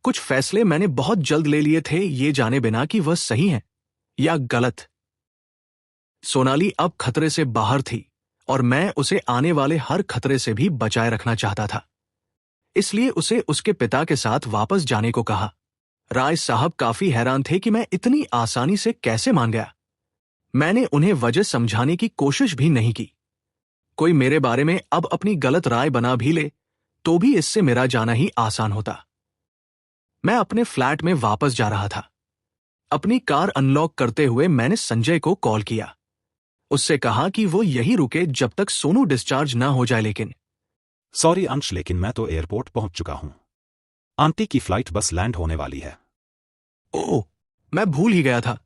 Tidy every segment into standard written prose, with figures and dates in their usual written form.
कुछ फैसले मैंने बहुत जल्द ले लिए थे, ये जाने बिना कि वह सही है या गलत। सोनाली अब खतरे से बाहर थी और मैं उसे आने वाले हर खतरे से भी बचाए रखना चाहता था। इसलिए उसे उसके पिता के साथ वापस जाने को कहा। राय साहब काफी हैरान थे कि मैं इतनी आसानी से कैसे मान गया। मैंने उन्हें वजह समझाने की कोशिश भी नहीं की। कोई मेरे बारे में अब अपनी गलत राय बना भी ले तो भी इससे मेरा जाना ही आसान होता। मैं अपने फ्लैट में वापस जा रहा था। अपनी कार अनलॉक करते हुए मैंने संजय को कॉल किया। उससे कहा कि वो यहीं रुके जब तक सोनू डिस्चार्ज ना हो जाए। लेकिन सॉरी अंश, लेकिन मैं तो एयरपोर्ट पहुंच चुका हूं। आंटी की फ्लाइट बस लैंड होने वाली है। ओह, मैं भूल ही गया था।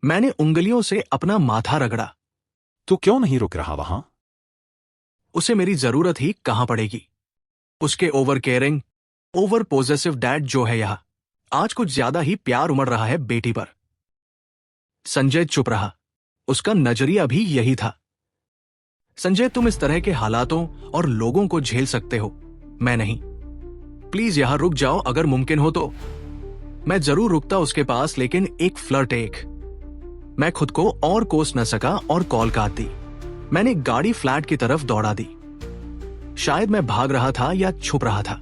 मैंने उंगलियों से अपना माथा रगड़ा। तू क्यों नहीं रुक रहा वहां? उसे मेरी जरूरत ही कहां पड़ेगी। उसके over caring, over possessive dad जो है यह, आज कुछ ज्यादा ही प्यार उमड़ रहा है बेटी पर। संजय चुप रहा। उसका नजरिया भी यही था। संजय, तुम इस तरह के हालातों और लोगों को झेल सकते हो, मैं नहीं। प्लीज यहां रुक जाओ अगर मुमकिन हो तो। मैं जरूर रुकता उसके पास, लेकिन एक फ्लर्ट मैं खुद को और कोस न सका और कॉल काट दी। मैंने गाड़ी फ्लैट की तरफ दौड़ा दी। शायद मैं भाग रहा था या छुप रहा था,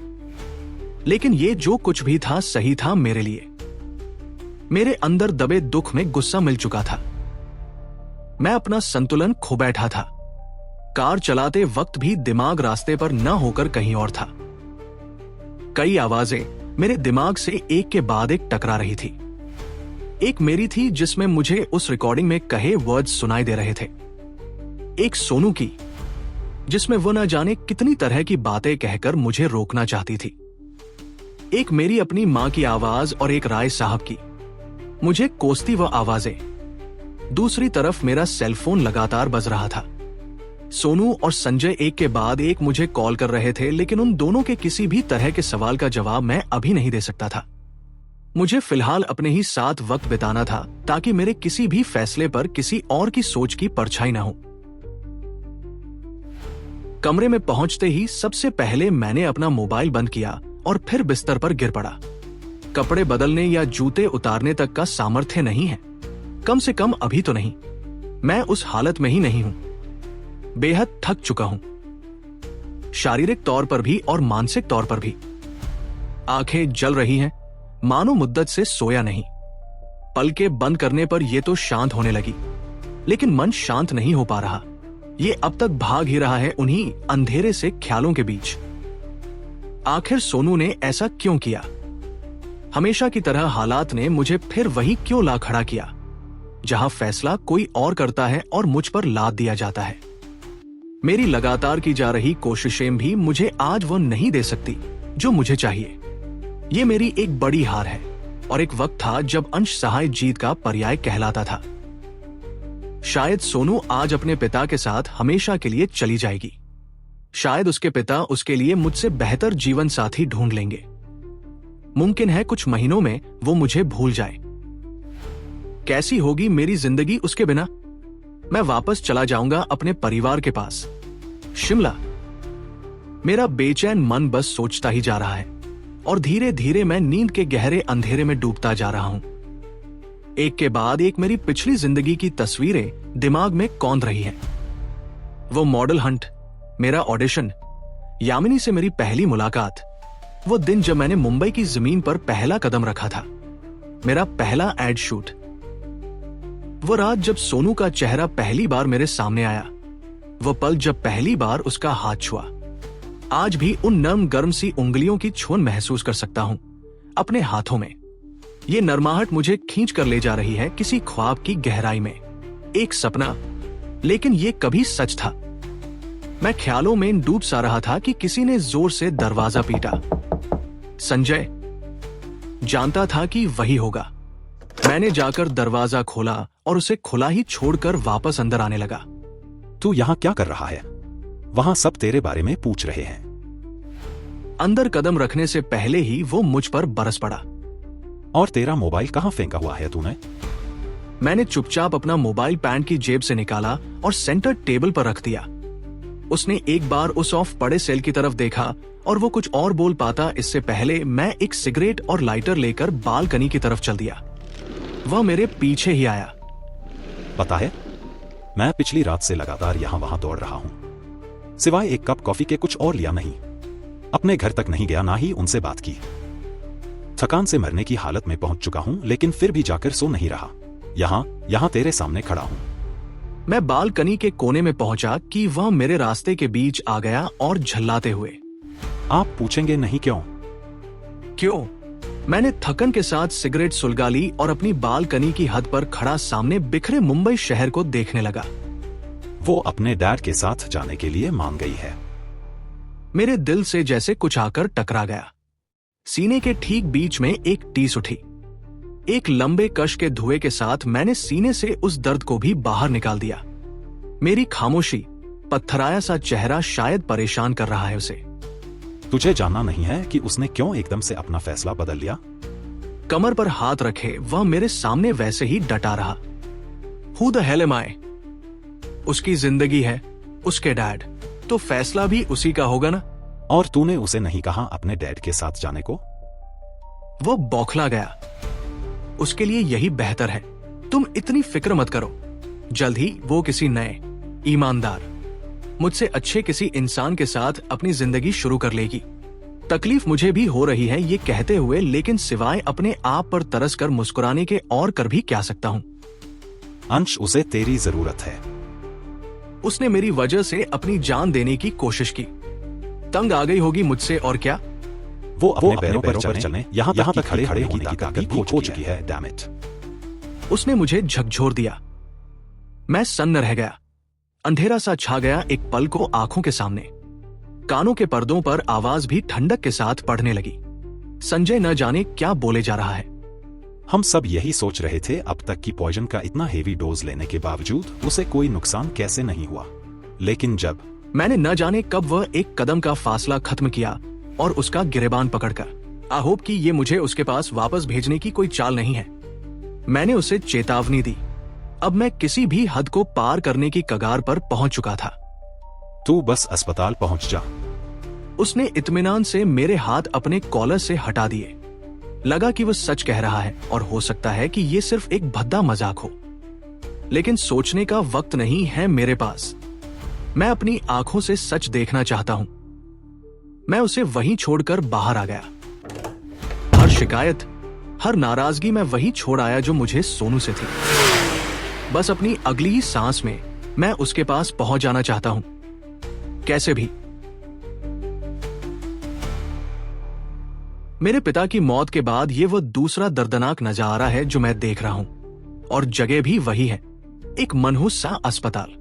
लेकिन ये जो कुछ भी था सही था मेरे लिए। मेरे अंदर दबे दुख में गुस्सा मिल चुका था। मैं अपना संतुलन खो बैठा था। कार चलाते वक्त भी दिमाग रास्ते पर न होकर कहीं और था। कई आवाजें मेरे दिमाग से एक के बाद एक टकरा रही थी। एक मेरी थी जिसमें मुझे उस रिकॉर्डिंग में कहे वर्ड्स सुनाई दे रहे थे। एक सोनू की, जिसमें वो न जाने कितनी तरह की बातें कहकर मुझे रोकना चाहती थी। एक मेरी अपनी मां की आवाज और एक राय साहब की, मुझे कोसती वह आवाजें। दूसरी तरफ मेरा सेलफोन लगातार बज रहा था। सोनू और संजय एक के बाद एक मुझे कॉल कर रहे थे, लेकिन उन दोनों के किसी भी तरह के सवाल का जवाब मैं अभी नहीं दे सकता था। मुझे फिलहाल अपने ही साथ वक्त बिताना था, ताकि मेरे किसी भी फैसले पर किसी और की सोच की परछाई ना हो। कमरे में पहुंचते ही सबसे पहले मैंने अपना मोबाइल बंद किया और फिर बिस्तर पर गिर पड़ा। कपड़े बदलने या जूते उतारने तक का सामर्थ्य नहीं है, कम से कम अभी तो नहीं। मैं उस हालत में ही नहीं हूं। बेहद थक चुका हूं, शारीरिक तौर पर भी और मानसिक तौर पर भी। आंखें जल रही हैं, मानो मुद्दत से सोया नहीं। पलकें बंद करने पर यह तो शांत होने लगी, लेकिन मन शांत नहीं हो पा रहा। ये अब तक भाग ही रहा है उन्हीं अंधेरे से ख्यालों के बीच। आखिर सोनू ने ऐसा क्यों किया? हमेशा की तरह हालात ने मुझे फिर वही क्यों ला खड़ा किया, जहां फैसला कोई और करता है और मुझ पर लाद दिया जाता है। मेरी लगातार की जा रही कोशिशें भी मुझे आज वो नहीं दे सकती जो मुझे चाहिए। ये मेरी एक बड़ी हार है, और एक वक्त था जब अंश सहाय जीत का पर्याय कहलाता था। शायद सोनू आज अपने पिता के साथ हमेशा के लिए चली जाएगी। शायद उसके पिता उसके लिए मुझसे बेहतर जीवन साथी ढूंढ लेंगे। मुमकिन है कुछ महीनों में वो मुझे भूल जाए। कैसी होगी मेरी जिंदगी उसके बिना? मैं वापस चला जाऊंगा अपने परिवार के पास, शिमला। मेरा बेचैन मन बस सोचता ही जा रहा है, और धीरे धीरे मैं नींद के गहरे अंधेरे में डूबता जा रहा हूं। एक के बाद एक मेरी पिछली जिंदगी की तस्वीरें दिमाग में कौंध रही हैं। वो मॉडल हंट, मेरा ऑडिशन, यामिनी से मेरी पहली मुलाकात, वो दिन जब मैंने मुंबई की जमीन पर पहला कदम रखा था, मेरा पहला एड शूट, वो रात जब सोनू का चेहरा पहली बार मेरे सामने आया, वो पल जब पहली बार उसका हाथ छुआ। आज भी उन नर्म गर्म सी उंगलियों की छून महसूस कर सकता हूं अपने हाथों में। ये नरमाहट मुझे खींच कर ले जा रही है किसी ख्वाब की गहराई में, एक सपना, लेकिन ये कभी सच था। मैं ख्यालों में डूब सा रहा था कि किसी ने जोर से दरवाजा पीटा। संजय, जानता था कि वही होगा। मैंने जाकर दरवाजा खोला और उसे खुला ही छोड़कर वापस अंदर आने लगा। तू यहां क्या कर रहा है? वहां सब तेरे बारे में पूछ रहे हैं। अंदर कदम रखने से पहले ही वो मुझ पर बरस पड़ा। और तेरा मोबाइल कहां फेंका हुआ है तूने? मैंने चुपचाप अपना मोबाइल पैंट की जेब से निकाला और सेंटर टेबल पर रख दिया। उसने एक बार उस ऑफ पड़े सेल की तरफ देखा और वो कुछ और बोल पाता इससे पहले मैं एक सिगरेट और लाइटर लेकर बालकनी की तरफ चल दिया। वह मेरे पीछे ही आया। पता है, मैं पिछली रात से लगातार यहां वहां दौड़ रहा हूं, सिवाय एक कप कॉफी के कुछ और लिया नहीं। अपने घर तक नहीं गया, ना ही उनसे बात की। थकान से मरने की हालत में पहुंच चुका हूं, लेकिन फिर भी जाकर सो नहीं रहा। यहां तेरे सामने खड़ा हूं। मैं बालकनी के कोने में पहुंचा कि वह मेरे रास्ते के बीच आ गया और झल्लाते हुए। आप पूछेंगे नहीं क्यों? क्यों? मैंने थकन के साथ सिगरेट सुलगा ली और अपनी बालकनी की हद पर खड़ा सामने बिखरे मुंबई शहर को देखने लगा। वो अपने डैड के साथ जाने के लिए मान गई है। मेरे दिल से जैसे कुछ आकर टकरा गया। सीने के ठीक बीच में एक टीस उठी। एक लंबे कश के धुएं के साथ मैंने सीने से उस दर्द को भी बाहर निकाल दिया। मेरी खामोशी, पत्थराया सा चेहरा शायद परेशान कर रहा है उसे। तुझे जानना नहीं है कि उसने क्यों एकदम से अपना फैसला बदल लिया? कमर पर हाथ रखे वह मेरे सामने वैसे ही डटा रहा। Who the hell am I? उसकी जिंदगी है, उसके डैड, तो फैसला भी उसी का होगा ना। और तूने उसे नहीं कहा अपने डैड के साथ जाने को? वो बौखला गया। उसके लिए यही बेहतर है। तुम इतनी फिक्र मत करो। जल्द ही वो किसी नए, ईमानदार, मुझसे अच्छे किसी इंसान के साथ अपनी जिंदगी शुरू कर लेगी। तकलीफ मुझे भी हो रही है ये कहते हुए, लेकिन सिवाय अपने आप पर तरस कर मुस्कुराने के और कर भी क्या सकता हूं। अंश, उसे तेरी जरूरत है। उसने मेरी वजह से अपनी जान देने की कोशिश की। तंग आ गई होगी मुझसे, और क्या? वो अपने पैरों पर चलने, यहाँ तक खड़े होने की ताकत भी खो चुकी है। Damn it. उसने मुझे झकझोर दिया। मैं सन्न रह गया। अंधेरा सा छा गया एक पल को आंखों के सामने। कानों के पर्दों पर आवाज भी ठंडक के साथ पड़ने लगी। संजय न जाने क्या बोले जा रहा है। हम सब यही सोच रहे थे अब तक कि पॉइजन का इतना हेवी डोज लेने के बावजूद उसे कोई नुकसान कैसे नहीं हुआ, लेकिन जब मैंने न जाने कब वह एक कदम का फासला खत्म किया और उसका गिरेबान पकड़कर, आई होप कि ये मुझे उसके पास वापस भेजने की कोई चाल नहीं है। मैंने उसे चेतावनी दी। अब मैं किसी भी हद को पार करने की कगार पर पहुंच चुका था। तू बस अस्पताल पहुंच जा। उसने इत्मीनान से मेरे हाथ अपने कॉलर से हटा दिए। लगा कि वह सच कह रहा है और हो सकता है कि ये सिर्फ एक भद्दा मजाक हो, लेकिन सोचने का वक्त नहीं है मेरे पास। मैं अपनी आंखों से सच देखना चाहता हूं। मैं उसे वहीं छोड़कर बाहर आ गया। हर शिकायत, हर नाराजगी मैं वहीं छोड़ आया जो मुझे सोनू से थी। बस अपनी अगली ही सांस में मैं उसके पास पहुंच जाना चाहता हूं, कैसे भी। मेरे पिता की मौत के बाद ये वो दूसरा दर्दनाक नजारा है जो मैं देख रहा हूं, और जगह भी वही है, एक मनहूस सा अस्पताल।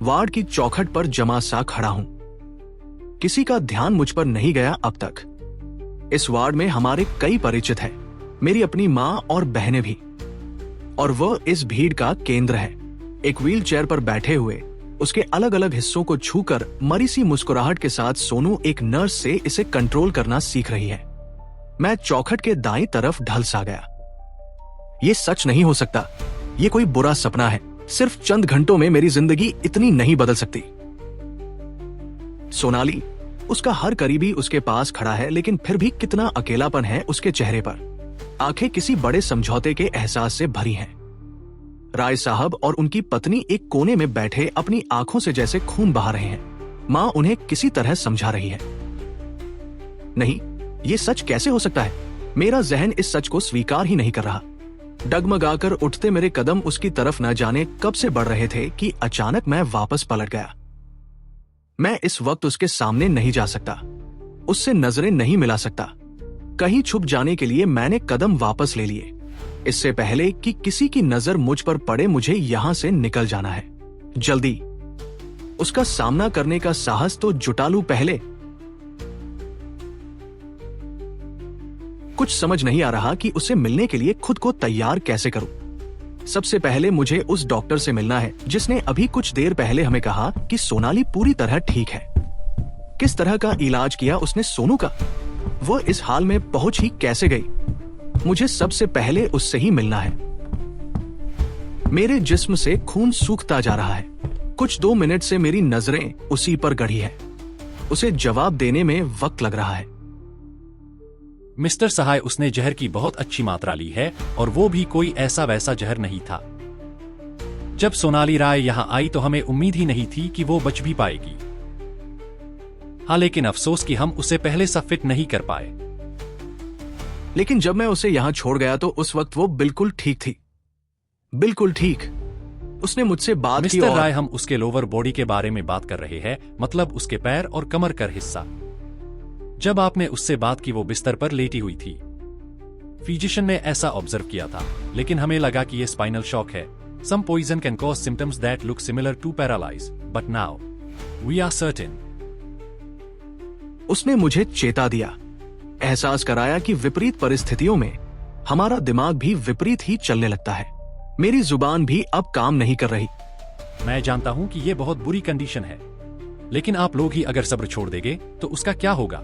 वार्ड की चौखट पर जमा सा खड़ा हूं। किसी का ध्यान मुझ पर नहीं गया अब तक। इस वार्ड में हमारे कई परिचित हैं, मेरी अपनी मां और बहनें भी, और वह इस भीड़ का केंद्र है। एक व्हील चेयर पर बैठे हुए, उसके अलग अलग हिस्सों को छूकर मरी सी मुस्कुराहट के साथ सोनू एक नर्स से इसे कंट्रोल करना सीख रही है। मैं चौखट के दाईं तरफ ढल सा गया। ये सच नहीं हो सकता, ये कोई बुरा सपना है। सिर्फ चंद घंटों में मेरी जिंदगी इतनी नहीं बदल सकती। सोनाली, उसका हर करीबी उसके पास खड़ा है, लेकिन फिर भी कितना अकेलापन है उसके चेहरे पर। आंखें किसी बड़े समझौते के एहसास से भरी हैं। राय साहब और उनकी पत्नी एक कोने में बैठे अपनी आंखों से जैसे खून बहा रहे हैं। मां उन्हें किसी तरह समझा रही है। नहीं, ये सच कैसे हो सकता है? मेरा जहन इस सच को स्वीकार ही नहीं कर रहा। डगमगाकर उठते मेरे कदम उसकी तरफ न जाने कब से बढ़ रहे थे कि अचानक मैं वापस पलट गया। मैं इस वक्त उसके सामने नहीं जा सकता, उससे नजरें नहीं मिला सकता। कहीं छुप जाने के लिए मैंने कदम वापस ले लिए। इससे पहले कि किसी की नजर मुझ पर पड़े, मुझे यहां से निकल जाना है जल्दी। उसका सामना करने का साहस तो जुटा लूं पहले। कुछ समझ नहीं आ रहा कि उसे मिलने के लिए खुद को तैयार कैसे करूं। सबसे पहले मुझे उस डॉक्टर से मिलना है जिसने अभी कुछ देर पहले हमें कहा कि सोनाली पूरी तरह ठीक है। किस तरह का इलाज किया उसने सोनू का? वो इस हाल में पहुंच ही कैसे गई? मुझे सबसे पहले उससे ही मिलना है। मेरे जिस्म से खून सूखता जा रहा है। कुछ 2 मिनट से मेरी नजरें उसी पर गड़ी है। उसे जवाब देने में वक्त लग रहा है। मिस्टर सहाय, उसने जहर की बहुत अच्छी मात्रा ली है और वो भी कोई ऐसा वैसा जहर नहीं था। जब सोनाली राय यहां आई तो हमें उम्मीद ही नहीं थी कि वो बच भी पाएगी। हाँ, लेकिन अफसोस कि हम उसे पहले सा फिट नहीं कर पाए। लेकिन जब मैं उसे यहां छोड़ गया तो उस वक्त वो बिल्कुल ठीक थी, बिल्कुल ठीक। उसने मुझसे बात की मिस्टर और राय, हम उसके लोअर बॉडी के बारे में बात कर रहे हैं, मतलब उसके पैर और कमर का हिस्सा। जब आपने उससे बात की वो बिस्तर पर लेटी हुई थी। फिजिशियन ने ऐसा ऑब्जर्व किया था, लेकिन हमें लगा कि ये स्पाइनल शॉक है। Some poison can cause symptoms that look similar to paralyse, but now we are certain. उसने मुझे चेता दिया, एहसास कराया कि विपरीत परिस्थितियों में हमारा दिमाग भी विपरीत ही चलने लगता है। मेरी जुबान भी अब काम नहीं कर रही। मैं जानता हूं कि ये बहुत बुरी कंडीशन है, लेकिन आप लोग ही अगर सब्र छोड़ देंगे तो उसका क्या होगा?